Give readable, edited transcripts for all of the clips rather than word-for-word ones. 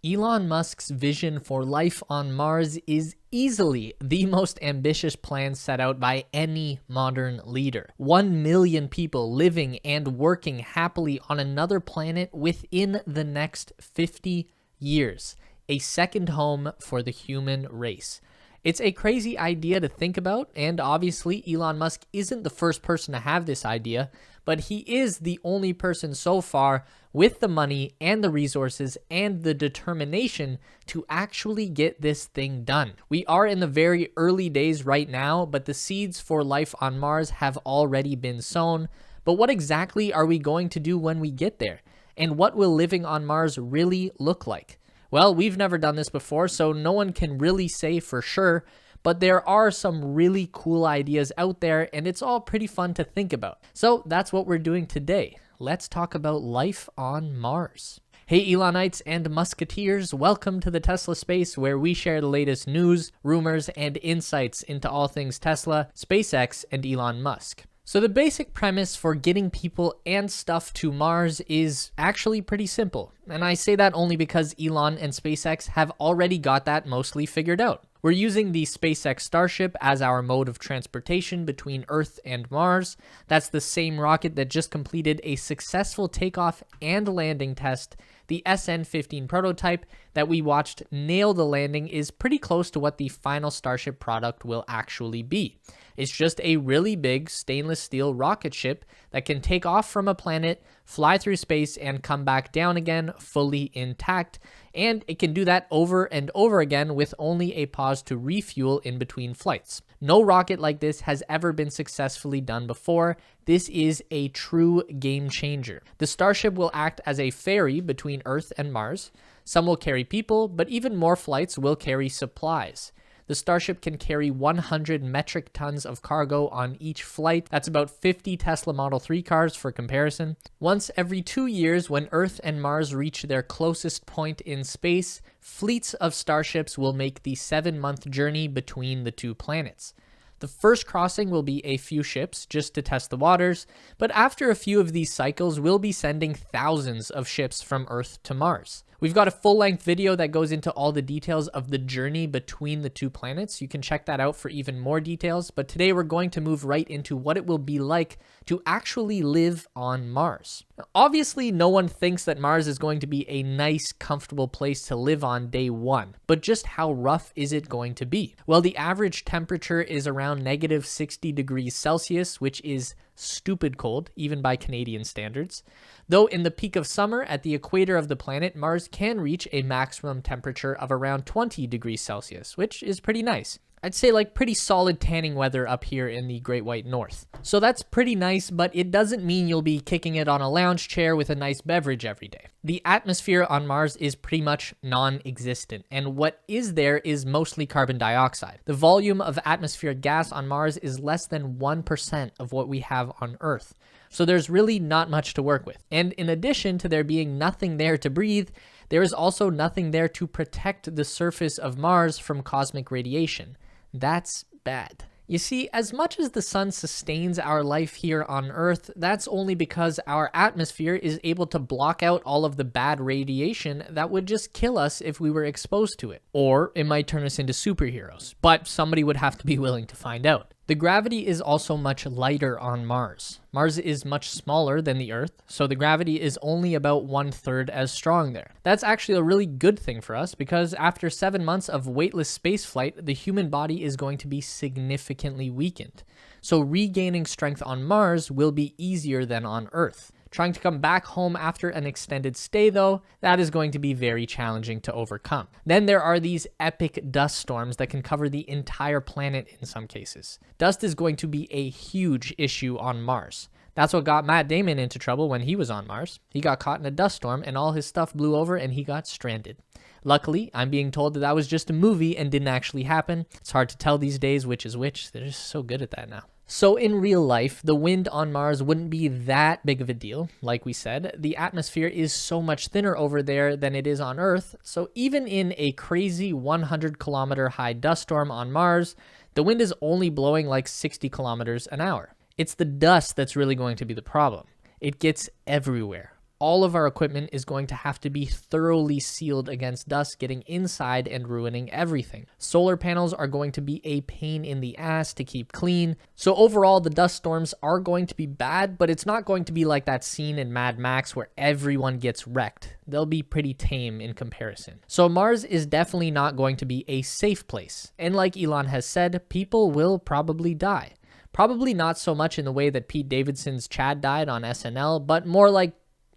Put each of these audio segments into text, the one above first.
Elon Musk's vision for life on Mars is easily the most ambitious plan set out by any modern leader. 1 million people living and working happily on another planet within the next 50 years. A second home for the human race. It's a crazy idea to think about, and obviously Elon Musk isn't the first person to have this idea, but he is the only person so far with the money and the resources and the determination to actually get this thing done. We are in the very early days right now, but the seeds for life on Mars have already been sown. But what exactly are we going to do when we get there? And what will living on Mars really look like? Well, we've never done this before, so no one can really say for sure, but there are some really cool ideas out there, and it's all pretty fun to think about. So that's what we're doing today. Let's talk about life on Mars. Hey Elonites and Musketeers, welcome to the Tesla Space, where we share the latest news, rumors, and insights into all things Tesla, SpaceX, and Elon Musk. So the basic premise for getting people and stuff to Mars is actually pretty simple. And I say that only because Elon and SpaceX have already got that mostly figured out. We're using the SpaceX Starship as our mode of transportation between Earth and Mars. That's the same rocket that just completed a successful takeoff and landing test. The SN-15 prototype that we watched nail the landing is pretty close to what the final Starship product will actually be. It's just a really big stainless steel rocket ship that can take off from a planet, fly through space, and come back down again fully intact. And it can do that over and over again with only a pause to refuel in between flights. No rocket like this has ever been successfully done before. This is a true game changer. The Starship will act as a ferry between Earth and Mars. Some will carry people, but even more flights will carry supplies. The Starship can carry 100 metric tons of cargo on each flight. That's about 50 Tesla Model 3 cars for comparison. Once every 2 years, when Earth and Mars reach their closest point in space, fleets of Starships will make the 7-month journey between the two planets. The first crossing will be a few ships just to test the waters, but after a few of these cycles, we'll be sending thousands of ships from Earth to Mars. We've got a full-length video that goes into all the details of the journey between the two planets. You can check that out for even more details, but today we're going to move right into what it will be like to actually live on Mars. Now, obviously, no one thinks that Mars is going to be a nice, comfortable place to live on day one, but just how rough is it going to be? Well, the average temperature is around negative 60 degrees Celsius, which is stupid cold, even by Canadian standards. Though in the peak of summer at the equator of the planet, Mars can reach a maximum temperature of around 20 degrees Celsius, which is pretty nice. I'd say like pretty solid tanning weather up here in the Great White North. So that's pretty nice, but it doesn't mean you'll be kicking it on a lounge chair with a nice beverage every day. The atmosphere on Mars is pretty much non-existent, and what is there is mostly carbon dioxide. The volume of atmospheric gas on Mars is less than 1% of what we have on Earth. So there's really not much to work with. And in addition to there being nothing there to breathe, there is also nothing there to protect the surface of Mars from cosmic radiation. That's bad. You see, as much as the sun sustains our life here on Earth, that's only because our atmosphere is able to block out all of the bad radiation that would just kill us if we were exposed to it. Or it might turn us into superheroes, but somebody would have to be willing to find out. The gravity is also much lighter on Mars. Mars is much smaller than the Earth, so the gravity is only about 1/3 as strong there. That's actually a really good thing for us because after 7 months of weightless spaceflight, the human body is going to be significantly weakened. So regaining strength on Mars will be easier than on Earth. Trying to come back home after an extended stay, though, that is going to be very challenging to overcome. Then there are these epic dust storms that can cover the entire planet in some cases. Dust is going to be a huge issue on Mars. That's what got Matt Damon into trouble when he was on Mars. He got caught in a dust storm and all his stuff blew over and he got stranded. Luckily, I'm being told that was just a movie and didn't actually happen. It's hard to tell these days which is which. They're just so good at that now. So in real life, the wind on Mars wouldn't be that big of a deal. Like we said, the atmosphere is so much thinner over there than it is on Earth. So even in a crazy 100-kilometer high dust storm on Mars, the wind is only blowing like 60 kilometers an hour. It's the dust that's really going to be the problem. It gets everywhere. all of our equipment is going to have to be thoroughly sealed against dust getting inside and ruining everything. Solar panels are going to be a pain in the ass to keep clean. So overall, the dust storms are going to be bad, but it's not going to be like that scene in Mad Max where everyone gets wrecked. They'll be pretty tame in comparison. So Mars is definitely not going to be a safe place. And like Elon has said, people will probably die. Probably not so much in the way that Pete Davidson's Chad died on SNL, but more like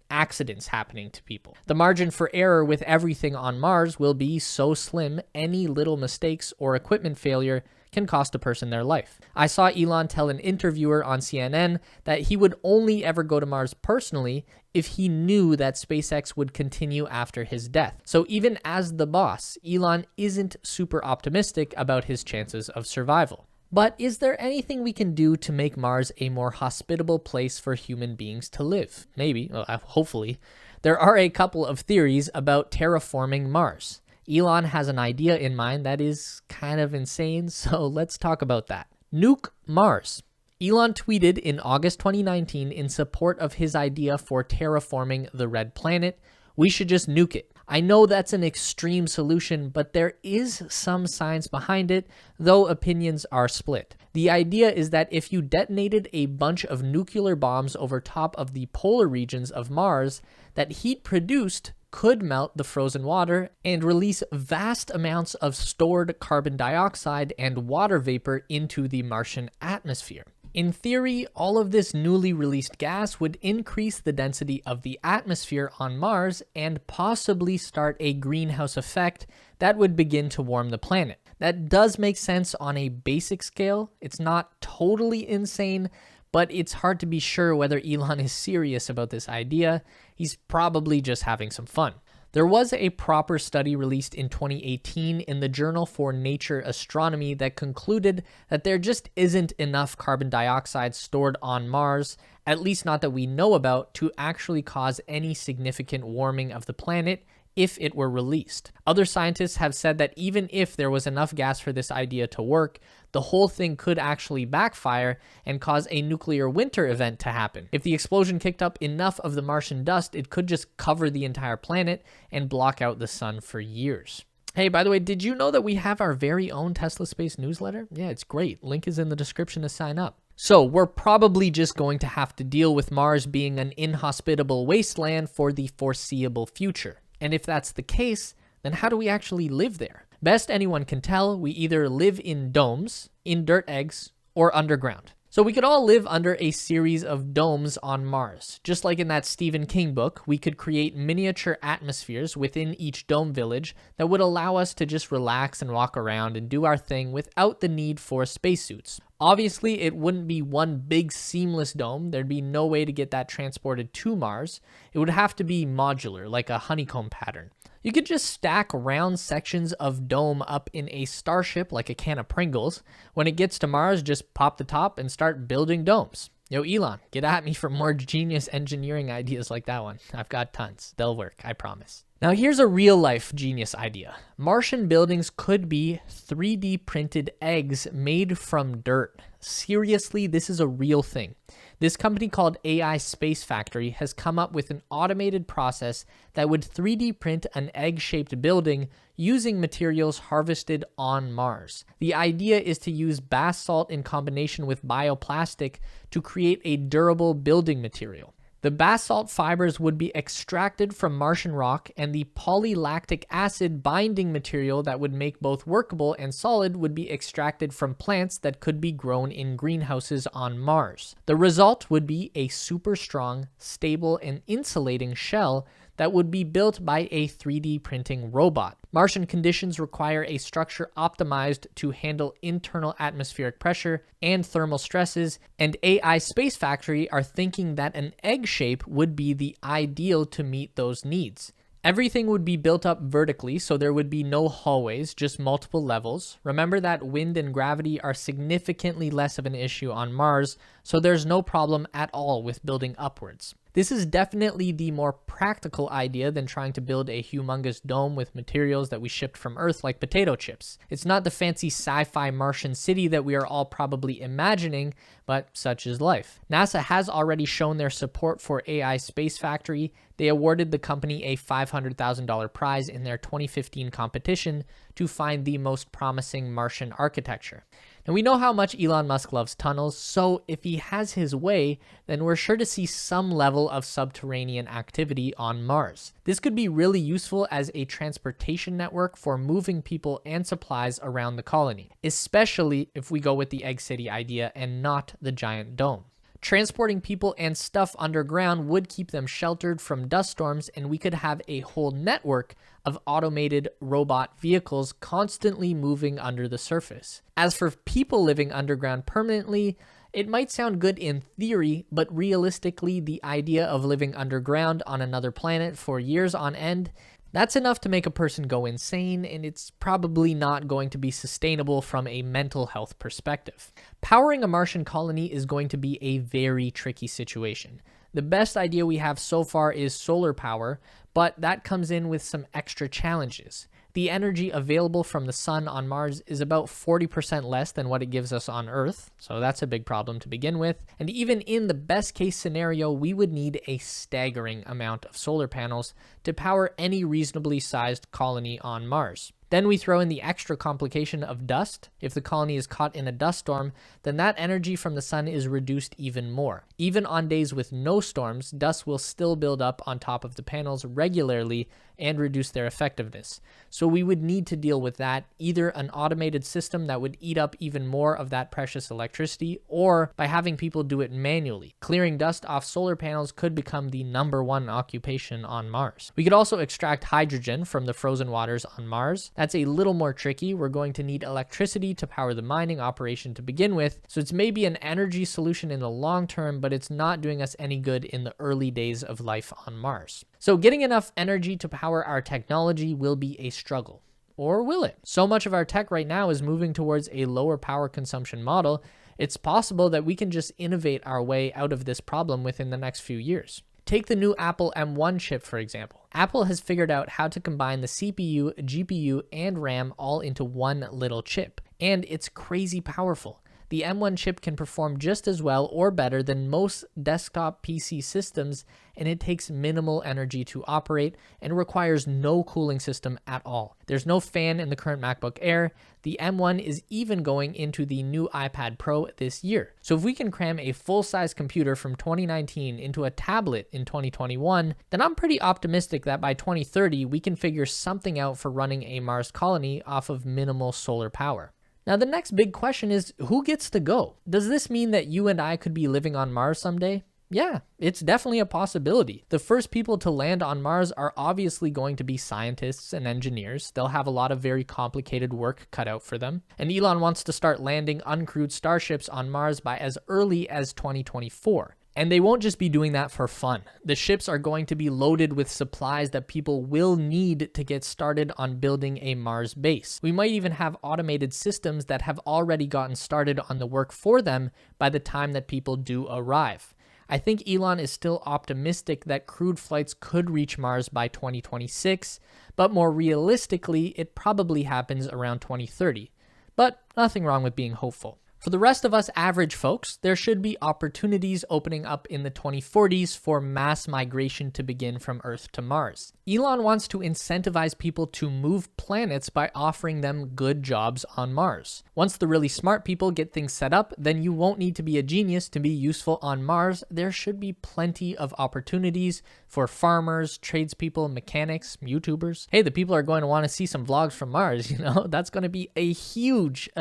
accidents happening to people. The margin for error with everything on Mars will be so slim, any little mistakes or equipment failure can cost a person their life. I saw Elon tell an interviewer on CNN that he would only ever go to Mars personally if he knew that SpaceX would continue after his death. So even as the boss, Elon isn't super optimistic about his chances of survival. But is there anything we can do to make Mars a more hospitable place for human beings to live? Maybe, well, hopefully. There are a couple of theories about terraforming Mars. Elon has an idea in mind that is kind of insane, so let's talk about that. Nuke Mars. Elon tweeted in August 2019 in support of his idea for terraforming the red planet, "We should just nuke it. I know that's an extreme solution, but there is some science behind it, though opinions are split. The idea is that if you detonated a bunch of nuclear bombs over top of the polar regions of Mars, that heat produced could melt the frozen water and release vast amounts of stored carbon dioxide and water vapor into the Martian atmosphere. In theory, all of this newly released gas would increase the density of the atmosphere on Mars and possibly start a greenhouse effect that would begin to warm the planet. That does make sense on a basic scale. It's not totally insane, but it's hard to be sure whether Elon is serious about this idea. He's probably just having some fun. There was a proper study released in 2018 in the Journal for Nature Astronomy that concluded that there just isn't enough carbon dioxide stored on Mars, at least not that we know about, to actually cause any significant warming of the planet if it were released. Other scientists have said that even if there was enough gas for this idea to work, the whole thing could actually backfire and cause a nuclear winter event to happen. If the explosion kicked up enough of the Martian dust, it could just cover the entire planet and block out the sun for years. Hey, by the way, did you know that we have our very own Tesla Space newsletter? Yeah, it's great. Link is in the description to sign up. So we're probably just going to have to deal with Mars being an inhospitable wasteland for the foreseeable future. And if that's the case, then how do we actually live there? Best anyone can tell, we either live in domes, in dirt eggs, or underground. So we could all live under a series of domes on Mars. Just like in that Stephen King book, we could create miniature atmospheres within each dome village that would allow us to just relax and walk around and do our thing without the need for spacesuits. Obviously, it wouldn't be one big seamless dome. There'd be no way to get that transported to Mars. It would have to be modular, like a honeycomb pattern. You could just stack round sections of dome up in a starship like a can of Pringles. When it gets to Mars, just pop the top and start building domes. Yo, Elon, get at me for more genius engineering ideas like that one. I've got tons. They'll work, I promise. Now here's a real-life genius idea. Martian buildings could be 3D printed eggs made from dirt. Seriously, this is a real thing. This company called AI Space Factory has come up with an automated process that would 3D print an egg-shaped building using materials harvested on Mars. The idea is to use bath salt in combination with bioplastic to create a durable building material. The basalt fibers would be extracted from Martian rock, and the polylactic acid binding material that would make both workable and solid would be extracted from plants that could be grown in greenhouses on Mars. The result would be a super strong, stable, and insulating shell that would be built by a 3D printing robot. Martian conditions require a structure optimized to handle internal atmospheric pressure and thermal stresses, and AI Space Factory are thinking that an egg shape would be the ideal to meet those needs. Everything would be built up vertically, so there would be no hallways, just multiple levels. Remember that wind and gravity are significantly less of an issue on Mars, so there's no problem at all with building upwards. This is definitely the more practical idea than trying to build a humongous dome with materials that we shipped from Earth like potato chips. It's not the fancy sci-fi Martian city that we are all probably imagining, but such is life. NASA has already shown their support for AI Space Factory. They awarded the company a $500,000 prize in their 2015 competition to find the most promising Martian architecture. And we know how much Elon Musk loves tunnels, so if he has his way, then we're sure to see some level of subterranean activity on Mars. This could be really useful as a transportation network for moving people and supplies around the colony, especially if we go with the Egg City idea and not the giant dome. Transporting people and stuff underground would keep them sheltered from dust storms, and we could have a whole network of automated robot vehicles constantly moving under the surface. As for people living underground permanently, it might sound good in theory, but realistically, the idea of living underground on another planet for years on end, that's enough to make a person go insane, and it's probably not going to be sustainable from a mental health perspective. Powering a Martian colony is going to be a very tricky situation. The best idea we have so far is solar power, but that comes in with some extra challenges. The energy available from the sun on Mars is about 40% less than what it gives us on Earth, so that's a big problem to begin with. And even in the best case scenario, we would need a staggering amount of solar panels to power any reasonably sized colony on Mars. Then we throw in the extra complication of dust. If the colony is caught in a dust storm, then that energy from the sun is reduced even more. Even on days with no storms, dust will still build up on top of the panels regularly and reduce their effectiveness. So we would need to deal with that, either an automated system that would eat up even more of that precious electricity, or by having people do it manually. Clearing dust off solar panels could become the #1 occupation on Mars. We could also extract hydrogen from the frozen waters on Mars. That's a little more tricky. We're going to need electricity to power the mining operation to begin with, so it's maybe an energy solution in the long term, but it's not doing us any good in the early days of life on Mars. So getting enough energy to power our technology will be a struggle. Or will it? So much of our tech right now is moving towards a lower power consumption model. It's possible that we can just innovate our way out of this problem within the next few years. Take the new Apple M1 chip, for example. Apple has figured out how to combine the CPU, GPU, and RAM all into one little chip, and it's crazy powerful. The M1 chip can perform just as well or better than most desktop PC systems, and it takes minimal energy to operate and requires no cooling system at all. There's no fan in the current MacBook Air. The M1 is even going into the new iPad Pro this year. So if we can cram a full-size computer from 2019 into a tablet in 2021, then I'm pretty optimistic that by 2030 we can figure something out for running a Mars colony off of minimal solar power. Now, the next big question is, who gets to go? Does this mean that you and I could be living on Mars someday? Yeah, it's definitely a possibility. The first people to land on Mars are obviously going to be scientists and engineers. They'll have a lot of very complicated work cut out for them. And Elon wants to start landing uncrewed starships on Mars by as early as 2024. And they won't just be doing that for fun. The ships are going to be loaded with supplies that people will need to get started on building a Mars base. We might even have automated systems that have already gotten started on the work for them by the time that people do arrive. I think Elon is still optimistic that crewed flights could reach Mars by 2026, but more realistically, it probably happens around 2030. But nothing wrong with being hopeful. For the rest of us average folks, there should be opportunities opening up in the 2040s for mass migration to begin from Earth to Mars. Elon wants to incentivize people to move planets by offering them good jobs on Mars. Once the really smart people get things set up, then you won't need to be a genius to be useful on Mars. There should be plenty of opportunities for farmers, tradespeople, mechanics, YouTubers. Hey, the people are going to want to see some vlogs from Mars, That's going to be a huge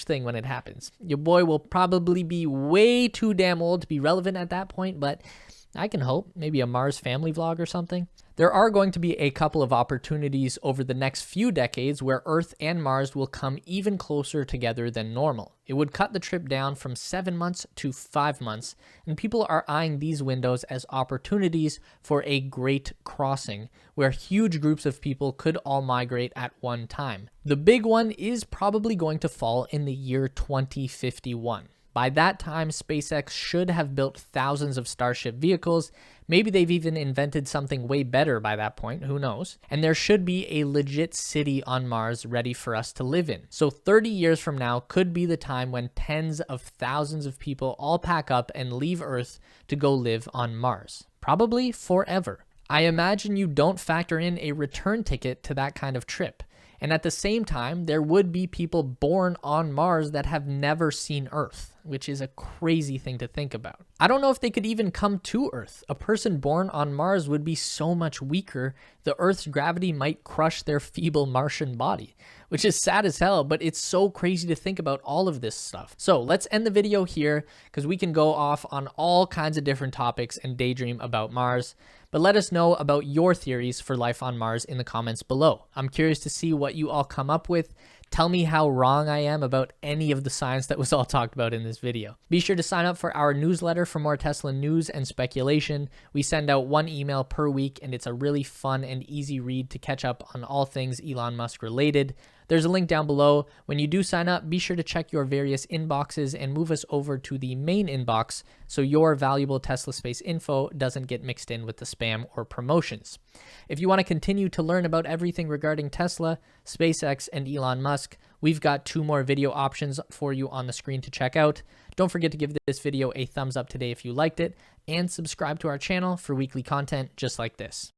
thing when it happens. Your boy will probably be way too damn old to be relevant at that point, but I can hope. Maybe a Mars family vlog or something. There are going to be a couple of opportunities over the next few decades where Earth and Mars will come even closer together than normal. It would cut the trip down from 7 months to 5 months, and people are eyeing these windows as opportunities for a great crossing, where huge groups of people could all migrate at one time. The big one is probably going to fall in the year 2051. By that time, SpaceX should have built thousands of Starship vehicles. Maybe they've even invented something way better by that point, who knows? And there should be a legit city on Mars ready for us to live in. So 30 years from now could be the time when tens of thousands of people all pack up and leave Earth to go live on Mars. Probably forever. I imagine you don't factor in a return ticket to that kind of trip. And at the same time, there would be people born on Mars that have never seen Earth, which is a crazy thing to think about. I don't know if they could even come to Earth. A person born on Mars would be so much weaker, the Earth's gravity might crush their feeble Martian body, which is sad as hell, but it's so crazy to think about all of this stuff. So let's end the video here because we can go off on all kinds of different topics and daydream about Mars. But let us know about your theories for life on Mars in the comments below. I'm curious to see what you all come up with. Tell me how wrong I am about any of the science that was all talked about in this video. Be sure to sign up for our newsletter for more Tesla news and speculation. We send out one email per week, and it's a really fun and easy read to catch up on all things Elon Musk related. There's a link down below. When you do sign up, be sure to check your various inboxes and move us over to the main inbox so your valuable Tesla Space info doesn't get mixed in with the spam or promotions. If you want to continue to learn about everything regarding Tesla, SpaceX, and Elon Musk, we've got 2 more video options for you on the screen to check out. Don't forget to give this video a thumbs up today if you liked it, and subscribe to our channel for weekly content just like this.